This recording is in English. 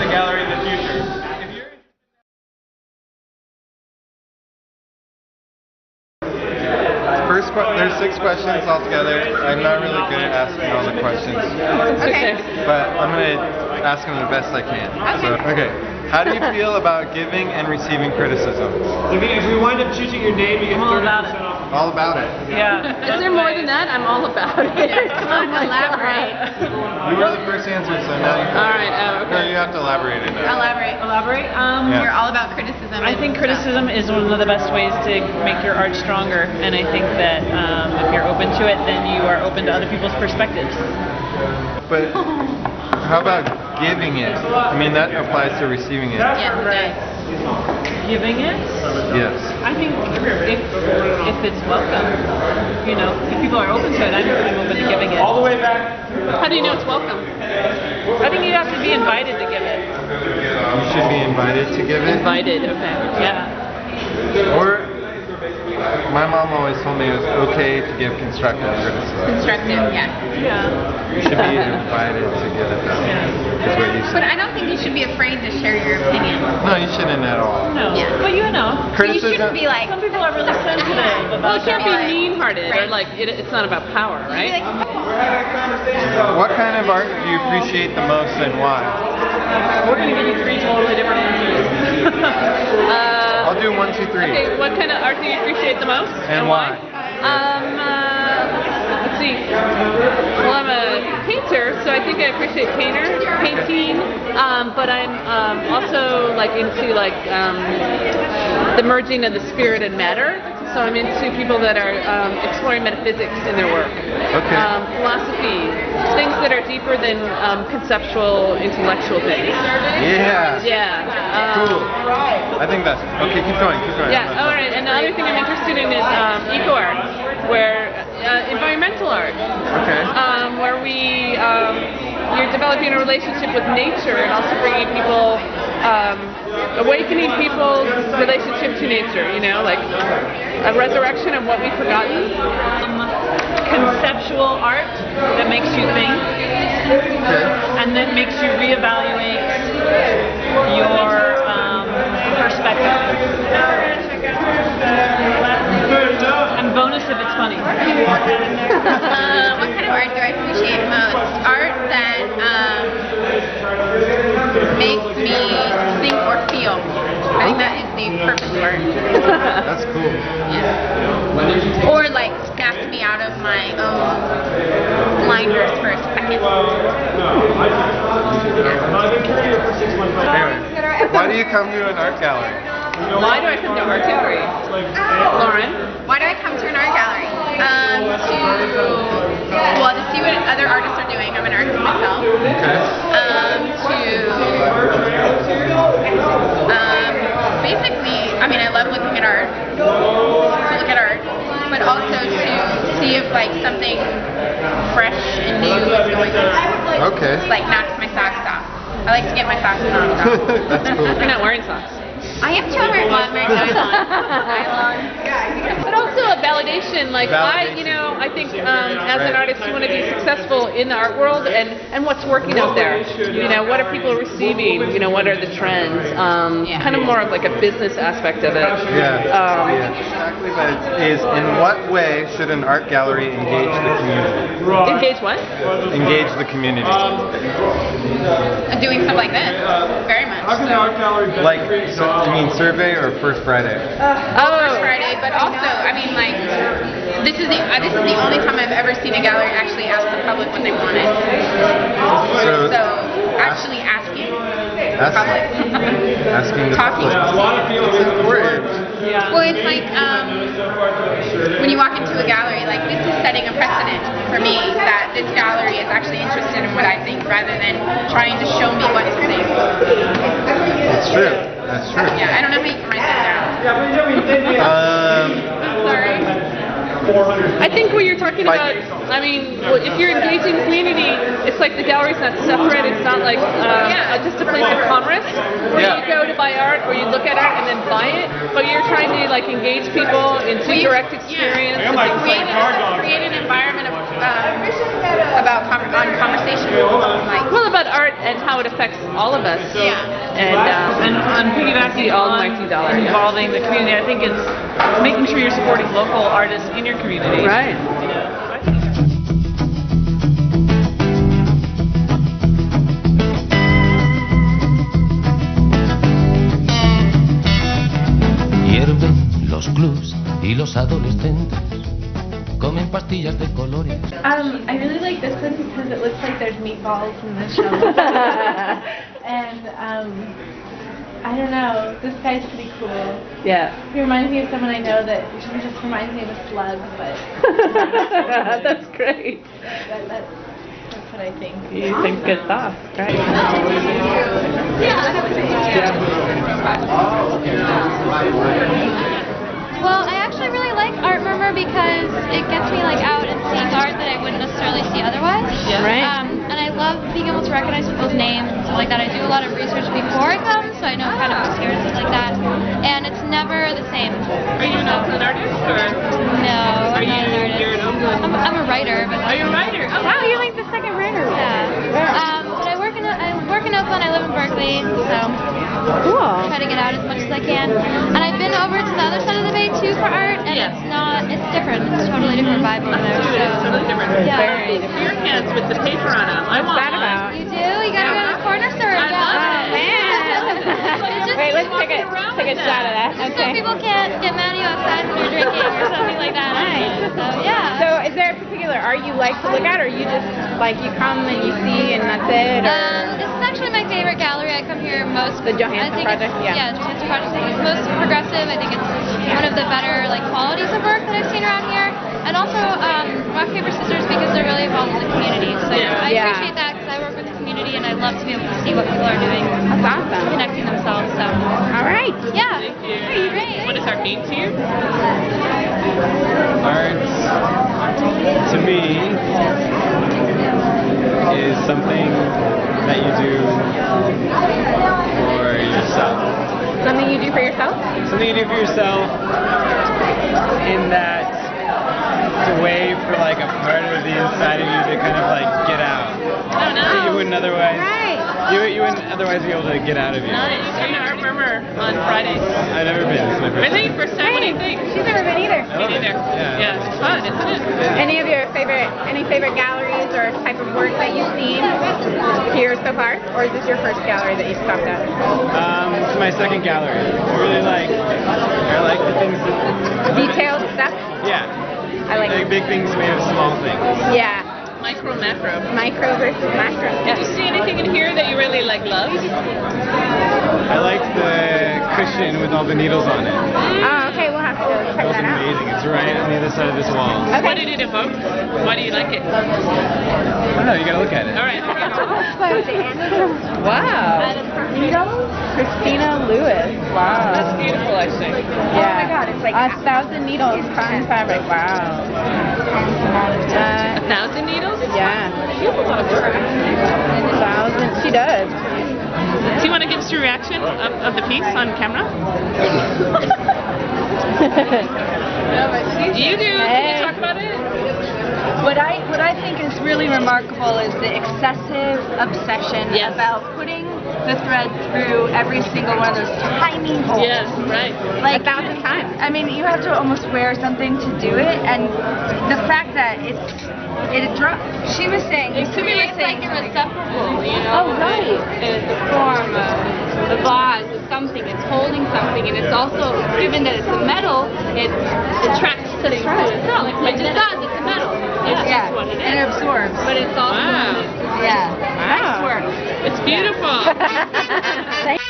the gallery in the future? There's 6 questions altogether. I'm not really good at asking all the questions. Okay. But I'm going to ask them the best I can. Okay. How do you feel about giving and receiving criticism? If we wind up choosing your name, you get 30% off. All about it. Yeah. Is there more than that? I'm all about it. Come on, elaborate. You were the first answer, so now you All right. No, you have to elaborate it now. Elaborate. You're all about criticism. I think criticism is one of the best ways to make your art stronger, and I think that if you're open to it, then you are open to other people's perspectives. But how about giving it? I mean, that applies to receiving it. Yes, it does. Giving it? Yes. I think if it's welcome, you know, if people are open to it, I'm open to giving it. All the way back. How do you know it's welcome? I think you have to be invited to give it. You should be invited to give it. Invited, okay. Yeah. Or, my mom always told me it was okay to give constructive criticism. Constructive, yeah. Yeah. You should be invited to give it though, is what you But said. I don't think you should be afraid to share your opinion. No, you shouldn't at all. No. Yeah. But you know. Criticism. You shouldn't be like, Some people are really sensitive well, about it can't be that. mean-hearted or like it's not about power, right? What kind of art do you appreciate the most and why? We're going to give you 3 totally different answers. I'll do 1, 2, 3. Okay, what kind of art do you appreciate the most? And why? Let's see. Well, I'm a painter, so I think I appreciate painting. But I'm also like into like the merging of the spirit and matter. So I'm into people that are exploring metaphysics in their work. Okay. Philosophy, things that are deeper than conceptual, intellectual things. Yeah. Yeah. Cool. I think that's okay. Keep going. Yeah. All right. And the other thing I'm interested in is eco art, where environmental art. Okay. Where you're developing a relationship with nature and also bringing people, awakening people's relationship to nature. You know, like a resurrection of what we've forgotten. Conceptual art that makes you think, and then makes you reevaluate your perspective. And bonus if it's funny. What kind of art do I appreciate most? Art that makes me think or feel. I think that is the perfect word. That's cool. Yeah. Or like snaps me out of my own blinders for a second. Anyway, why do you come to an art gallery? Why do I come to art gallery? Lauren? Why do I come to an art gallery? To see what other artists are doing. I'm an artist myself. Okay. Basically, I mean, I love looking at art. To look at art, but also to see if like something fresh and new is going on. Okay. Like knocks my socks off. I like to get my socks knocked off. That's cool. You're not wearing socks. I am too wearing nylon. But also a validation, like I think as an artist you want to be successful in the art world and what's working out there. You know, what are people receiving? You know, what are the trends? Kind of more of like a business aspect of it. Yeah. Exactly, but it is in what way should an art gallery engage the community? Engage what? Engage the community. Doing stuff like this, very much. Like, you mean survey or First Friday? First Friday, but also, I mean, like, this is the only time I've ever seen a gallery actually ask the public what they wanted. So actually asking the public. Asking the Talking. public. It's important. Yeah. Well, it's like when you walk into a gallery, like this is setting a precedent for me that this gallery is actually interested in what I think rather than trying to show me what to think. That's true. That's true. Yeah, I don't know how you can write that down. Sorry. I think what you're talking about, I mean, if you're engaging the community, it's like the gallery's not separate, it's not like just a place of commerce where you go to buy art or you look at art and then buy it, but you're trying to like engage people into direct experience and things like that. Create an environment of on conversation. Like, Well, about art and how it affects all of us. yeah. And on piggybacking The on almighty dollar, yeah. involving the community, I think it's making sure you're supporting local artists in your community. Right. You know, Hierven los clubs y los adolescentes comen pastillas de colores. I really like this one because it looks like there's meatballs in the show. And I don't know, this guy's pretty cool. Yeah. He reminds me of someone I know that he just reminds me of a slug, but That's great. that's what I think. You think good thoughts, right? Well, I actually really like Art Murmur because it gets me like out and seeing art that I wouldn't necessarily see otherwise. Yeah. Right. And I love being able to recognize people's names and stuff like that. I do a lot of research before I come, so I know kind of who's here and stuff like that. And it's never the same. are you an Oakland artist or No, are I'm not an artist. you're an Oakland? I'm a writer, but Are you a writer? Oh, Wow, you're like the second writer. yeah. But I work in Oakland. I live in Berkeley, so Cool. try to get out as much as I can. And I've been over to the other side of the bay too for art, and Yeah. it's different. It's a totally different vibe over there. Dude, it's totally different. Yeah. Very Beer cans with the paper on them. I want that one. about? You do? You gotta go to the corner store. I love it. It's just Wait, let's walking take around a with shot of that. Just so Okay. people can't get mad at you outside when you're drinking or something like that. Nice. So yeah. So, is there a particular art you like to look at, or you just like you come and you see and that's it? Or? This is actually my favorite gallery. I come here most. The Johansson I think Project, it's- yeah. Yeah, Johansson Project. I think it's most progressive. I think it's one of the better like qualities of work that I've seen around here. And also Rock Paper Scissors because they're really involved in the community. So I Yeah. appreciate that because I work with the community and I love to be able to see what people are doing, That's awesome. connecting themselves. So All right. yeah, Thank you. great. What does art mean to you? Art, to me, is something that you do for yourself. Something you do for yourself? Something you do for yourself in that it's a way for like a part of the inside of you to kind of like get out. Oh, no. You wouldn't otherwise. Right. You wouldn't otherwise be able to get out of you. Nice. Are you Art Murmur on Fridays? I've never been. It's my first Really? time. First time? What do you think? She's never been either. Me neither. Yeah. Yeah, it's fun, isn't it? Any of your any favorite galleries or type of work that you've seen here so far, or is this your first gallery that you've stopped at? It's my second gallery. I really like the things that Detailed stuff. yeah. I like. Big things made of small things. Yeah. Micro, macro. Micro versus macro. Did you see anything in here that you really loved? I liked the cushion with all the needles on it. Oh, okay. We'll have to go check That was that out. amazing. It's right on the other side of this wall. What did it evoke? Why do you like it? I don't know. You gotta look at it. All right. Wow. Christina Lewis. Wow. That's beautiful, actually. Yeah. Oh my God, it's like 1,000 needles, cotton fabric. Wow. 1,000 needles? Yeah. She has a lot of work. 1,000. She does. Do you want to give us your reaction of the piece on camera? You do. Can you talk about it? What I think is really remarkable is the excessive obsession Yes. about putting the thread through every single one of those tiny holes. Yes, right. Like 1,000 times. I mean, you have to almost wear something to do it, and the fact that it dropped. She was saying. To me, it's like a receptacle, you know. Oh, right. The form of the vase is something. It's holding something, and it's also, given that it's a metal, it attracts things to itself, which it does. It's a metal. It's Yeah, just what it is. and it absorbs. But it's also Wow. Yeah. Wow. It's beautiful. Thank